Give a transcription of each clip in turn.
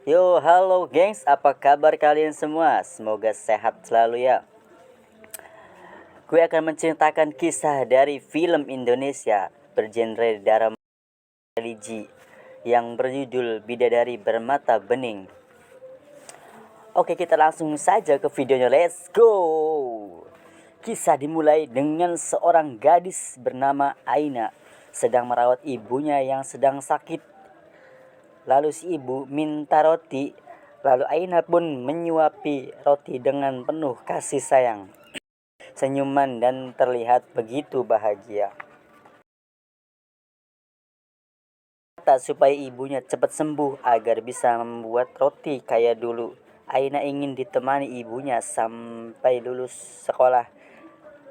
Yo, halo gengs, apa kabar kalian semua? Semoga sehat selalu ya. Gue akan menceritakan kisah dari film Indonesia bergenre drama religi yang berjudul Bidadari Bermata Bening. Oke, kita langsung saja ke videonya, let's go. Kisah dimulai dengan seorang gadis bernama Aina sedang merawat ibunya yang sedang sakit. Lalu si ibu minta roti. Lalu Aina pun menyuapi roti dengan penuh kasih sayang, senyuman dan terlihat begitu bahagia. Kata supaya ibunya cepat sembuh agar bisa membuat roti kayak dulu. Aina ingin ditemani ibunya sampai lulus sekolah,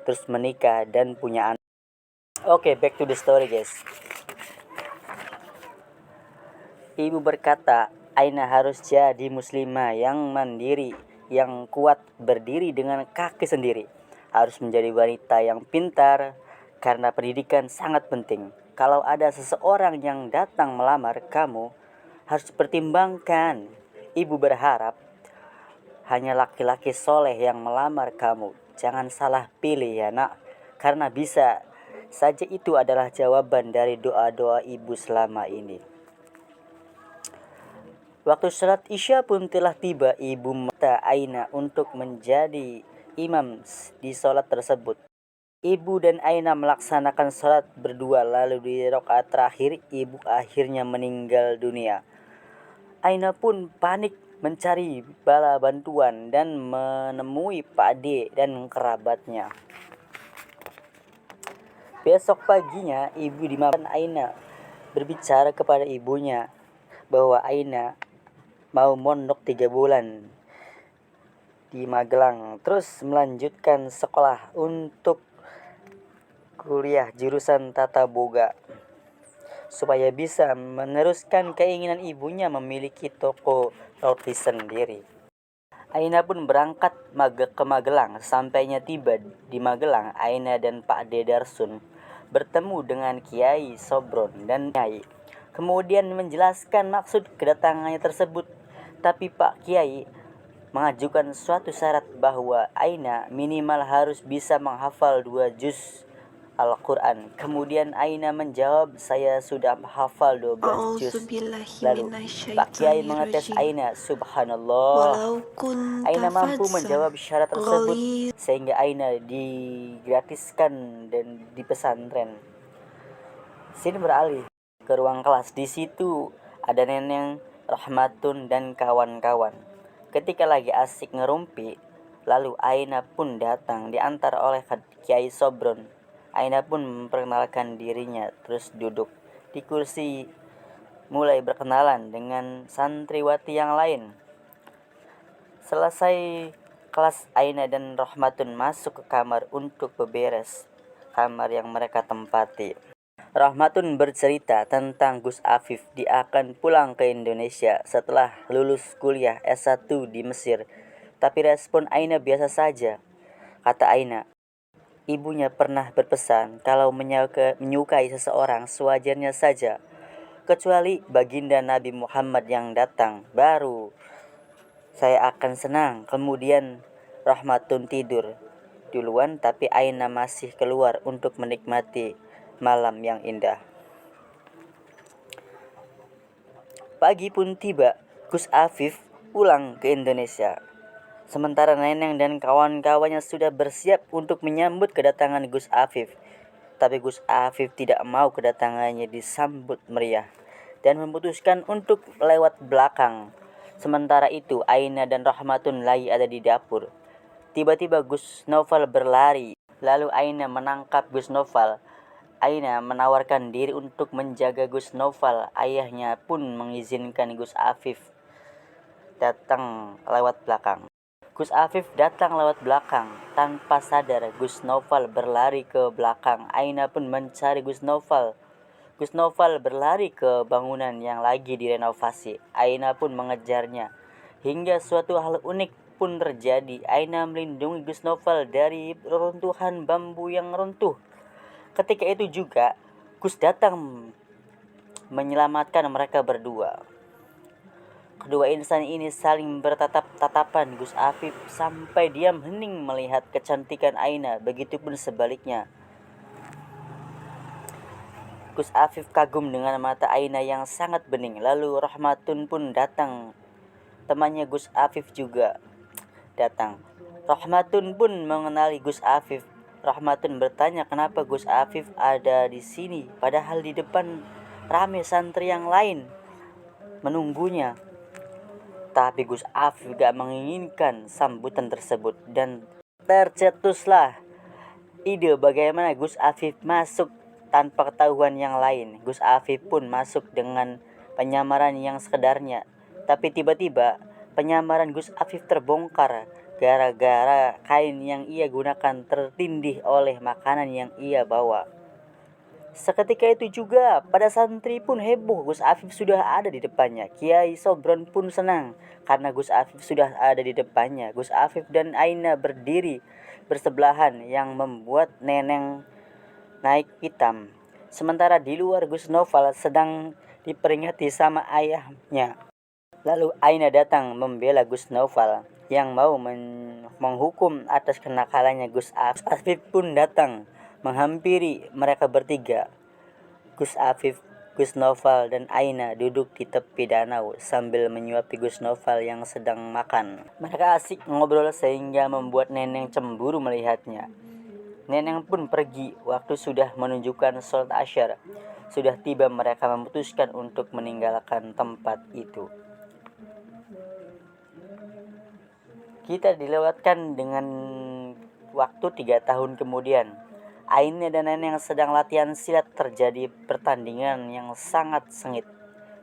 terus menikah dan punya anak. Oke, back to the story guys. Ibu berkata, Aina harus jadi muslimah yang mandiri, yang kuat berdiri dengan kaki sendiri. Harus menjadi wanita yang pintar, karena pendidikan sangat penting. Kalau ada seseorang yang datang melamar kamu, harus pertimbangkan. Ibu berharap hanya laki-laki soleh yang melamar kamu. Jangan salah pilih ya nak, karena bisa saja itu adalah jawaban dari doa-doa ibu selama ini. Waktu sholat Isya pun telah tiba. Ibu meminta Aina untuk menjadi imam di sholat tersebut. Ibu dan Aina melaksanakan sholat berdua, lalu di rakaat terakhir ibu akhirnya meninggal dunia. Aina pun panik mencari bala bantuan dan menemui Pak D dan kerabatnya. Besok paginya ibu dimakan. Aina berbicara kepada ibunya bahwa Aina mau mondok 3 bulan di Magelang, terus melanjutkan sekolah untuk kuliah jurusan Tata Boga supaya bisa meneruskan keinginan ibunya memiliki toko roti sendiri. Aina pun berangkat ke Magelang. Sampainya tiba di Magelang, Aina dan Pak D Darsun bertemu dengan Kiai Sobron dan Kiai, kemudian menjelaskan maksud kedatangannya tersebut. Tapi Pak Kiai mengajukan suatu syarat bahwa Aina minimal harus bisa menghafal 2 juz Al-Quran. Kemudian Aina menjawab, saya sudah hafal 12 juz. Lalu Pak Kiai mengetes Aina, subhanallah. Aina mampu menjawab syarat tersebut sehingga Aina digratiskan dan di pesantren. Sini beralih ke ruang kelas. Di situ ada Neneng, Rahmatun dan kawan-kawan. Ketika lagi asik ngerumpi, lalu Aina pun datang diantar oleh Kiai Sobron. Aina pun memperkenalkan dirinya, terus duduk di kursi, mulai berkenalan dengan santriwati yang lain. Selesai kelas, Aina dan Rahmatun masuk ke kamar untuk beberes kamar yang mereka tempati. Rahmatun bercerita tentang Gus Afif. Dia akan pulang ke Indonesia setelah lulus kuliah S1 di Mesir. Tapi respon Aina biasa saja. Kata Aina, ibunya pernah berpesan kalau menyukai seseorang sewajarnya saja, kecuali baginda Nabi Muhammad yang datang, baru saya akan senang. Kemudian Rahmatun tidur duluan, tapi Aina masih keluar untuk menikmati malam yang indah. Pagi pun tiba. Gus Afif pulang ke Indonesia. Sementara Neneng dan kawan-kawannya sudah bersiap untuk menyambut kedatangan Gus Afif. Tapi Gus Afif tidak mau kedatangannya disambut meriah dan memutuskan untuk lewat belakang. Sementara itu Aina dan Rahmatun lagi ada di dapur. Tiba-tiba Gus Novel berlari. Lalu Aina menangkap Gus Novel. Aina menawarkan diri untuk menjaga Gus Novel. Ayahnya pun mengizinkan Gus Afif datang lewat belakang. Gus Afif datang lewat belakang. Tanpa sadar Gus Novel berlari ke belakang. Aina pun mencari Gus Novel. Gus Novel berlari ke bangunan yang lagi direnovasi. Aina pun mengejarnya. Hingga suatu hal unik pun terjadi. Aina melindungi Gus Novel dari reruntuhan bambu yang runtuh. Ketika itu juga Gus datang menyelamatkan mereka berdua. Kedua insan ini saling bertatap-tatapan. Gus Afif sampai diam hening melihat kecantikan Aina, begitupun sebaliknya. Gus Afif kagum dengan mata Aina yang sangat bening. Lalu Rahmatun pun datang. Temannya Gus Afif juga datang. Rahmatun pun mengenali Gus Afif. Rahmatun bertanya kenapa Gus Afif ada di sini, padahal di depan rame santri yang lain menunggunya. Tapi Gus Afif gak menginginkan sambutan tersebut dan tercetuslah ide bagaimana Gus Afif masuk tanpa ketahuan yang lain. Gus Afif pun masuk dengan penyamaran yang sekedarnya. Tapi tiba-tiba penyamaran Gus Afif terbongkar gara-gara kain yang ia gunakan tertindih oleh makanan yang ia bawa. Seketika itu juga pada santri pun heboh, Gus Afif sudah ada di depannya. Kiai Sobron pun senang karena Gus Afif sudah ada di depannya. Gus Afif dan Aina berdiri bersebelahan yang membuat Neneng naik hitam. Sementara di luar Gus Noval sedang diperingati sama ayahnya. Lalu Aina datang membela Gus Noval yang mau menghukum atas kenakalannya Gus Afif. Afif pun datang menghampiri mereka bertiga. Gus Afif, Gus Noval, dan Aina duduk di tepi danau sambil menyuapi Gus Noval yang sedang makan. Mereka asik ngobrol sehingga membuat Neneng cemburu melihatnya. Neneng pun pergi waktu sudah menunjukkan sholat asyar. Sudah tiba mereka memutuskan untuk meninggalkan tempat itu. Kita dilewatkan dengan waktu 3 tahun kemudian. Aina dan Neneng sedang latihan silat. Terjadi pertandingan yang sangat sengit.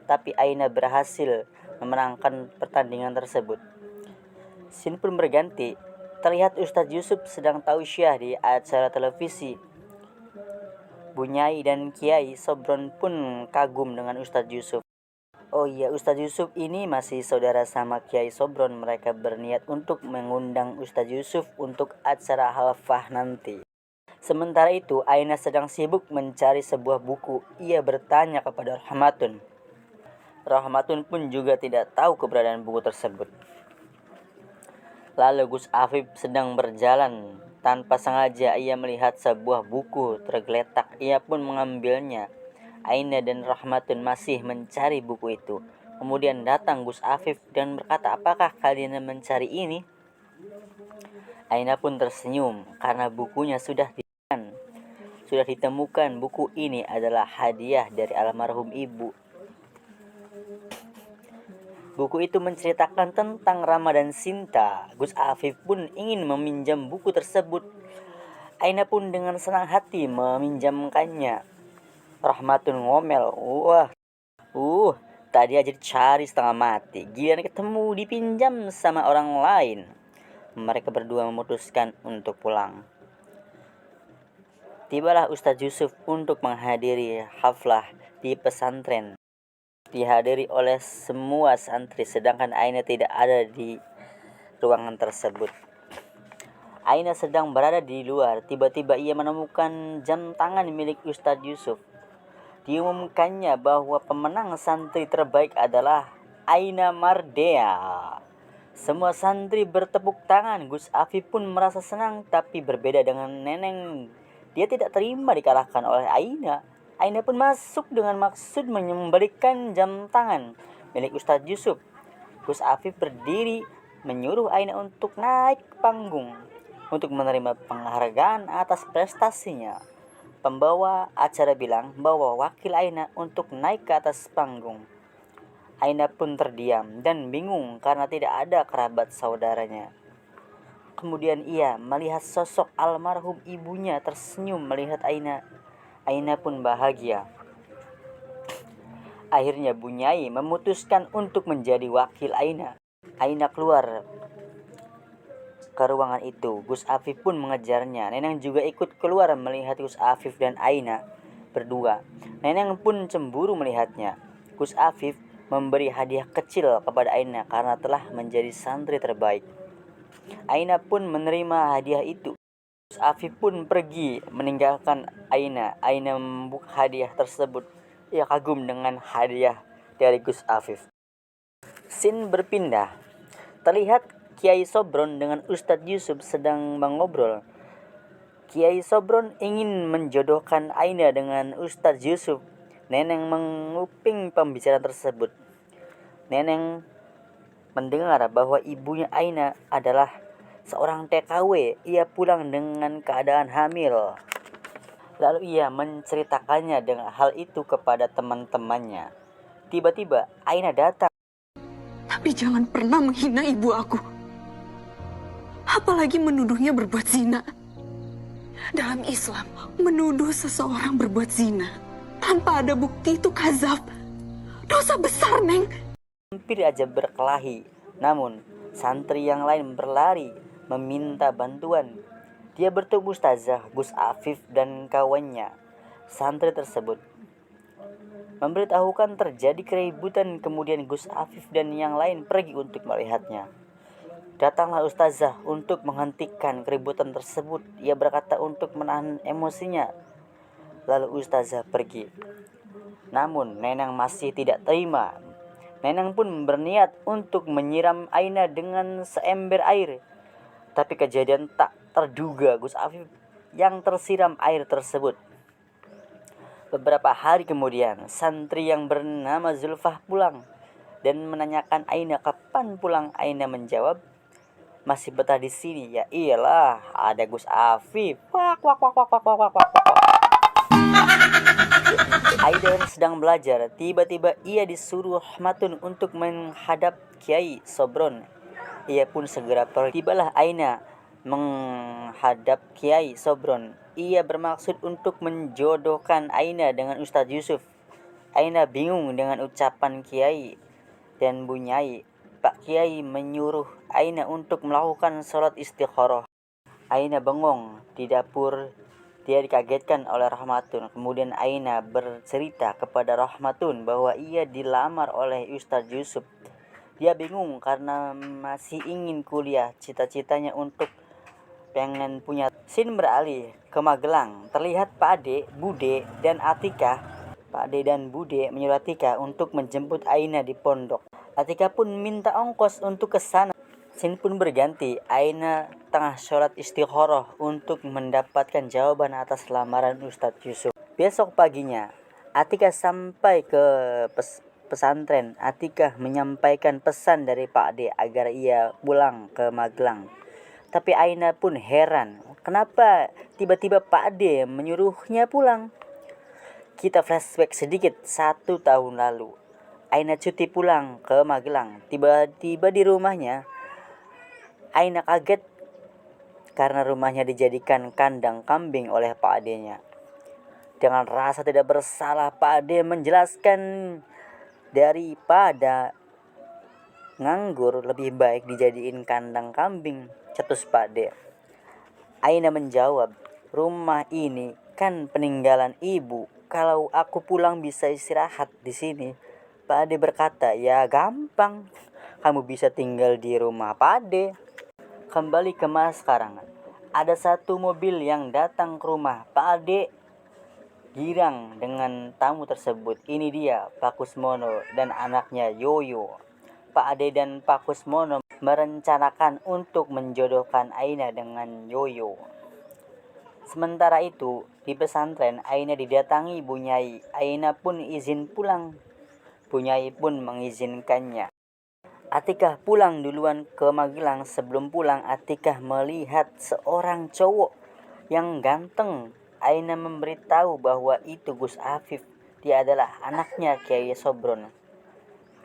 Tapi Aina berhasil memenangkan pertandingan tersebut. Scene pun berganti. Terlihat Ustadz Yusuf sedang tausiah di acara televisi. Bunyai dan Kiai Sobron pun kagum dengan Ustadz Yusuf. Oh iya, Ustadz Yusuf ini masih saudara sama Kiai Sobron. Mereka berniat untuk mengundang Ustadz Yusuf untuk acara halfah nanti. Sementara itu, Aina sedang sibuk mencari sebuah buku. Ia bertanya kepada Rahmatun. Rahmatun pun juga tidak tahu keberadaan buku tersebut. Lalu Gus Afif sedang berjalan. Tanpa sengaja ia melihat sebuah buku tergeletak. Ia pun mengambilnya. Aina dan Rahmatun masih mencari buku itu. Kemudian datang Gus Afif dan berkata, apakah kalian mencari ini? Aina pun tersenyum karena bukunya sudah ditemukan. Buku ini adalah hadiah dari almarhum ibu. Buku itu menceritakan tentang Rama dan Sinta. Gus Afif pun ingin meminjam buku tersebut. Aina pun dengan senang hati meminjamkannya. Rahmatun ngomel, tadi aja dicari setengah mati, giliran ketemu dipinjam sama orang lain. Mereka berdua memutuskan untuk pulang. Tibalah Ustadz Yusuf untuk menghadiri haflah di pesantren. Dihadiri oleh semua santri, sedangkan Aina tidak ada di ruangan tersebut. Aina sedang berada di luar. Tiba-tiba ia menemukan jam tangan milik Ustadz Yusuf. Diumumkannya bahwa pemenang santri terbaik adalah Aina Mardea. Semua santri bertepuk tangan. Gus Afif pun merasa senang, tapi berbeda dengan Neneng. Dia tidak terima dikalahkan oleh Aina. Aina pun masuk dengan maksud mengembalikan jam tangan milik Ustadz Yusuf. Gus Afif berdiri menyuruh Aina untuk naik ke panggung untuk menerima penghargaan atas prestasinya. Pembawa acara bilang bawa wakil Aina untuk naik ke atas panggung. Aina pun terdiam dan bingung karena tidak ada kerabat saudaranya. Kemudian ia melihat sosok almarhum ibunya tersenyum melihat Aina. Aina pun bahagia. Akhirnya Bunyai memutuskan untuk menjadi wakil Aina. Aina keluar ke ruangan itu. Gus Afif pun mengejarnya. Neneng juga ikut keluar melihat Gus Afif dan Aina berdua. Neneng pun cemburu melihatnya. Gus Afif memberi hadiah kecil kepada Aina karena telah menjadi santri terbaik. Aina pun menerima hadiah itu. Gus Afif pun pergi meninggalkan Aina. Aina membuka hadiah tersebut. Ia kagum dengan hadiah dari Gus Afif. Scene berpindah. Terlihat Kiai Sobron dengan Ustadz Yusuf sedang mengobrol. Kiai Sobron ingin menjodohkan Aina dengan Ustadz Yusuf. Neneng menguping pembicaraan tersebut. Neneng mendengar bahwa ibunya Aina adalah seorang TKW. Ia pulang dengan keadaan hamil. Lalu ia menceritakannya dengan hal itu kepada teman-temannya. Tiba-tiba Aina datang. Tapi jangan pernah menghina ibu aku. Apalagi menuduhnya berbuat zina. Dalam Islam, menuduh seseorang berbuat zina tanpa ada bukti itu kadzab. Dosa besar, Neng. Hampir aja berkelahi. Namun, santri yang lain berlari meminta bantuan. Dia bertemu Ustazah Gus Afif dan kawannya. Santri tersebut memberitahukan terjadi keributan, kemudian Gus Afif dan yang lain pergi untuk melihatnya. Datanglah Ustazah untuk menghentikan keributan tersebut. Ia berkata untuk menahan emosinya. Lalu Ustazah pergi. Namun Neneng masih tidak terima. Neneng pun berniat untuk menyiram Aina dengan seember air. Tapi kejadian tak terduga, Gus Afif yang tersiram air tersebut. Beberapa hari kemudian, santri yang bernama Zulfah pulang dan menanyakan Aina kapan pulang. Aina menjawab, masih betah di sini. Ya iyalah, ada Gus Afif. Wak wak wak wak wak wak wak. Aina sedang belajar, tiba-tiba ia disuruh Rahmatun untuk menghadap Kiai Sobron. Ia pun segera pergi. Tibalah Aina menghadap Kiai Sobron. Ia bermaksud untuk menjodohkan Aina dengan Ustadz Yusuf. Aina bingung dengan ucapan Kiai dan Bunyai. Pak Kiai menyuruh Aina untuk melakukan sholat istikharah. Aina bengong di dapur. Dia dikagetkan oleh Rahmatun. Kemudian Aina bercerita kepada Rahmatun bahwa ia dilamar oleh Ustadz Yusuf. Dia bingung karena masih ingin kuliah. Cita-citanya untuk pengen punya. Scene beralih ke Magelang. Terlihat Pak Ade, Bude, dan Atika. Pak Ade dan Bude menyuruh Atika untuk menjemput Aina di pondok. Atika pun minta ongkos untuk ke sana. Scene pun berganti. Aina tengah sholat istikharah untuk mendapatkan jawaban atas lamaran Ustadz Yusuf. Besok paginya, Atika sampai ke pesantren. Atika menyampaikan pesan dari Pak Ade agar ia pulang ke Magelang. Tapi Aina pun heran, kenapa tiba-tiba Pak Ade menyuruhnya pulang. Kita flashback sedikit 1 tahun lalu. Aina cuti pulang ke Magelang. Tiba-tiba di rumahnya, Aina kaget karena rumahnya dijadikan kandang kambing oleh Pak Ade-nya. Dengan rasa tidak bersalah, Pak Ade menjelaskan daripada nganggur lebih baik dijadiin kandang kambing, cetus Pak Ade. Aina menjawab, rumah ini kan peninggalan ibu. Kalau aku pulang bisa istirahat di sini. Pak Ade berkata, ya gampang. Kamu bisa tinggal di rumah Pak Ade. Kembali ke masa sekarang. Ada satu mobil yang datang ke rumah Pak Ade. Girang dengan tamu tersebut. Ini dia Pak Kusmono dan anaknya Yoyo. Pak Ade dan Pak Kusmono merencanakan untuk menjodohkan Aina dengan Yoyo. Sementara itu, di pesantren Aina didatangi Bunyai. Aina pun izin pulang. Bunyai pun mengizinkannya. Atikah pulang duluan ke Magelang. Sebelum pulang, Atikah melihat seorang cowok yang ganteng. Aina memberitahu bahwa itu Gus Afif. Dia adalah anaknya Kiai Sobron.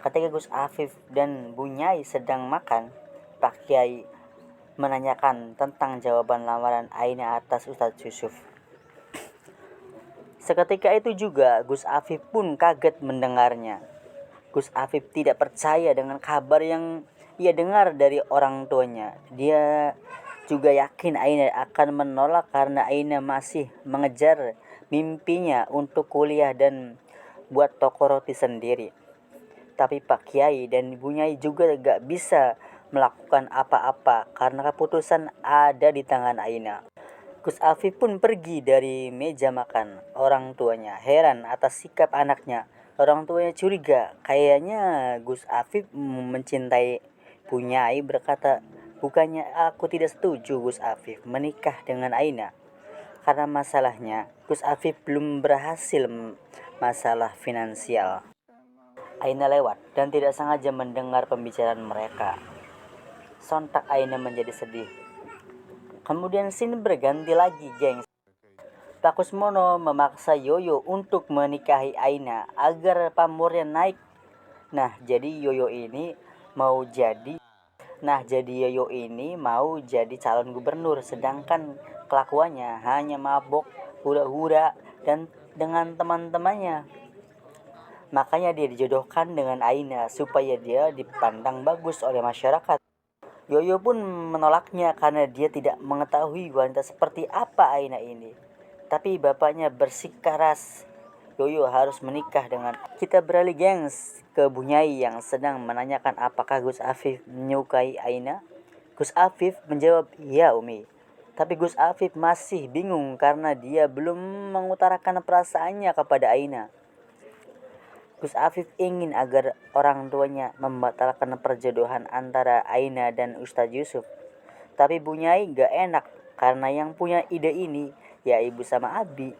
Ketika Gus Afif dan Bunyai sedang makan, Pak Kiai menanyakan tentang jawaban lamaran Aina atas Ustadz Yusuf. Seketika itu juga Gus Afif pun kaget mendengarnya. Gus Afif tidak percaya dengan kabar yang ia dengar dari orang tuanya. Dia juga yakin Aina akan menolak karena Aina masih mengejar mimpinya untuk kuliah dan buat toko roti sendiri. Tapi Pak Kiai dan Bunyai juga gak bisa melakukan apa-apa karena keputusan ada di tangan Aina. Gus Afif pun pergi dari meja makan. Orang tuanya heran atas sikap anaknya. Orang tuanya curiga, kayaknya Gus Afif mencintai Bunyai, berkata, bukannya aku tidak setuju Gus Afif menikah dengan Aina. Karena masalahnya Gus Afif belum berhasil masalah finansial. Aina lewat dan tidak sengaja mendengar pembicaraan mereka. Sontak Aina menjadi sedih. Kemudian scene berganti lagi, gengs. Pak Kusmono memaksa Yoyo untuk menikahi Aina agar pamornya naik. Nah, jadi Yoyo ini mau jadi calon gubernur, sedangkan kelakuannya hanya mabok, hura-hura dan dengan teman-temannya. Makanya dia dijodohkan dengan Aina supaya dia dipandang bagus oleh masyarakat. Yoyo pun menolaknya karena dia tidak mengetahui wanita seperti apa Aina ini. Tapi bapaknya bersikeras Yoyo harus menikah dengan. Kita beralih, gengs, ke Bunyai yang sedang menanyakan apakah Gus Afif menyukai Aina. Gus Afif menjawab, "Iya, Umi." Tapi Gus Afif masih bingung karena dia belum mengutarakan perasaannya kepada Aina. Gus Afif ingin agar orang tuanya membatalkan perjodohan antara Aina dan Ustadz Yusuf. Tapi Bunyai gak enak karena yang punya ide ini ya ibu sama Abi.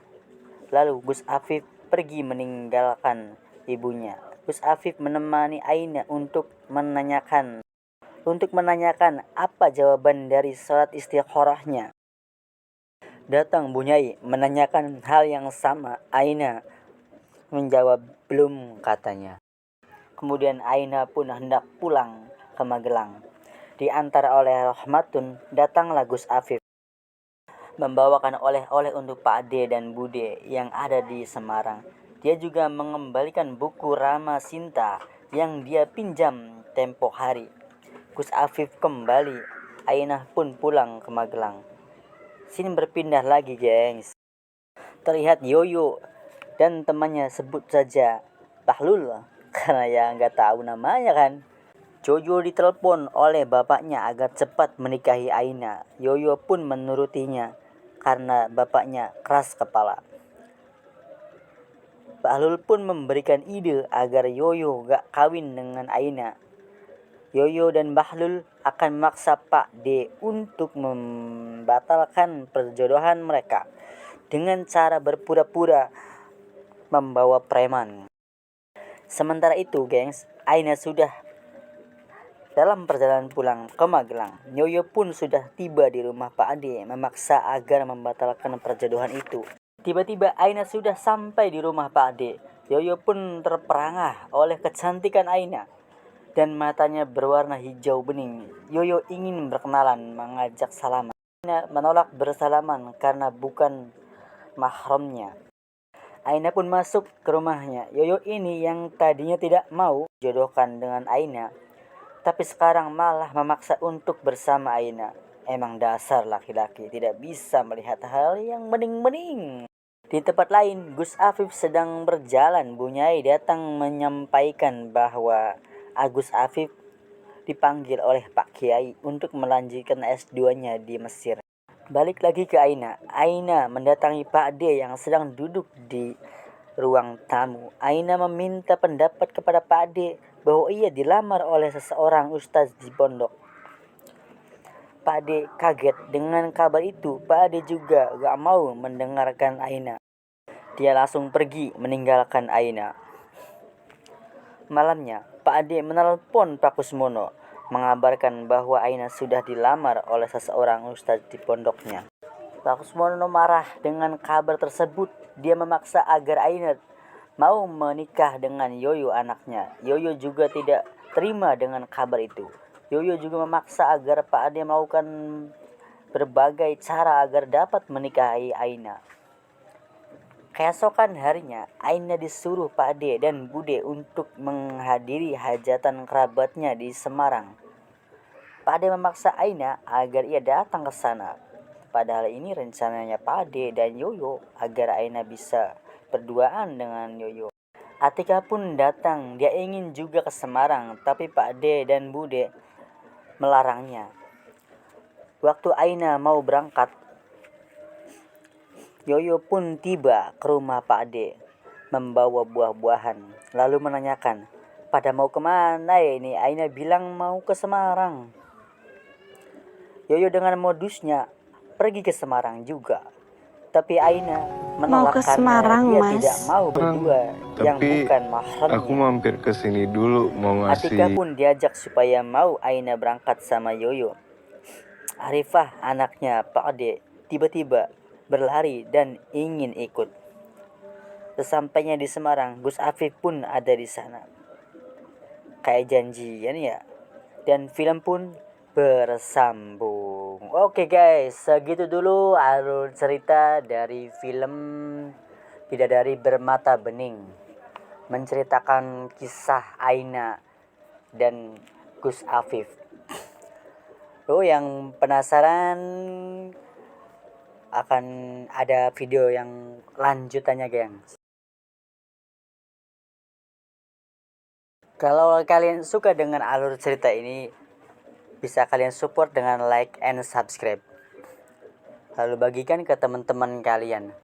Lalu Gus Afif pergi meninggalkan ibunya. Gus Afif menemani Aina untuk menanyakan apa jawaban dari sholat istikharahnya. Datang Bunyai menanyakan hal yang sama. Aina menjawab belum, katanya. Kemudian Aina pun hendak pulang ke Magelang. Diantar oleh Rahmatun, datanglah Gus Afif membawakan oleh-oleh untuk Pak Ade dan Bude yang ada di Semarang. Dia juga mengembalikan buku Rama Sinta yang dia pinjam tempo hari. Gus Afif kembali, Aina pun pulang ke Magelang. Sini berpindah lagi, gengs. Terlihat Yoyo dan temannya, sebut saja Bahlul karena ya nggak tahu namanya kan. Jojo ditelepon oleh bapaknya agar cepat menikahi Aina. Yoyo pun menurutinya karena bapaknya keras kepala. Bahlul pun memberikan ide agar Yoyo gak kawin dengan Aina. Yoyo dan Bahlul akan memaksa Pak D untuk membatalkan perjodohan mereka dengan cara berpura-pura membawa preman. Sementara itu, gengs, Aina sudah dalam perjalanan pulang ke Magelang. Yoyo pun sudah tiba di rumah Pak Ade memaksa agar membatalkan perjodohan itu. Tiba-tiba Aina sudah sampai di rumah Pak Ade. Yoyo pun terperangah oleh kecantikan Aina dan matanya berwarna hijau bening. Yoyo ingin berkenalan, mengajak salaman. Aina menolak bersalaman karena bukan mahramnya. Aina pun masuk ke rumahnya. Yoyo ini yang tadinya tidak mau jodohkan dengan Aina, tapi sekarang malah memaksa untuk bersama Aina. Emang dasar laki-laki tidak bisa melihat hal yang bening-bening. Di tempat lain, Gus Afif sedang berjalan. Bunyai datang menyampaikan bahwa Agus Afif dipanggil oleh Pak Kiai untuk melanjutkan S2-nya di Mesir. Balik lagi ke Aina. Aina mendatangi Pak D yang sedang duduk di ruang tamu. Aina meminta pendapat kepada Pak D bahwa ia dilamar oleh seseorang ustaz di pondok. Pak D kaget dengan kabar itu. Pak D juga gak mau mendengarkan Aina. Dia langsung pergi meninggalkan Aina. Malamnya, Pak D menelpon Pak Kusmono mengabarkan bahwa Aina sudah dilamar oleh seseorang ustaz di pondoknya. Pak Kusmono marah dengan kabar tersebut. Dia memaksa agar Aina mau menikah dengan Yoyo, anaknya. Yoyo juga tidak terima dengan kabar itu. Yoyo juga memaksa agar Pak Ade melakukan berbagai cara agar dapat menikahi Aina. Keesokan harinya, Aina disuruh Pak Ade dan Bude untuk menghadiri hajatan kerabatnya di Semarang. Pak Ade memaksa Aina agar ia datang ke sana. Padahal ini rencananya Pak Ade dan Yoyo agar Aina bisa berduaan dengan Yoyo. Atika pun datang, dia ingin juga ke Semarang, tapi Pak Ade dan Bude melarangnya. Waktu Aina mau berangkat, Yoyo pun tiba ke rumah Pak Ade. membawa buah-buahan, lalu menanyakan, pada mau kemana ya ini? Aina bilang mau ke Semarang. Yoyo dengan modusnya pergi ke Semarang juga. Tapi Aina Mau menolak ke karena Semarang, dia Mas. tidak mau berdua yang Tapi bukan aku mahramnya. mampir ke sini dulu mau Atika ngasih. pun diajak supaya mau Aina berangkat sama Yoyo. Arifah, anaknya Pak Ade, tiba-tiba berlari dan ingin ikut. Sesampainya di Semarang, Gus Afif pun ada di sana. Kayak janjian ya. Dan film pun bersambung. Oke guys, segitu dulu alur cerita dari film Bidadari Bermata Bening, menceritakan kisah Aina dan Gus Afif. Yang penasaran akan ada video yang lanjutannya, geng. Kalau kalian suka dengan alur cerita ini, bisa kalian support dengan like and subscribe. Lalu bagikan ke teman-teman kalian.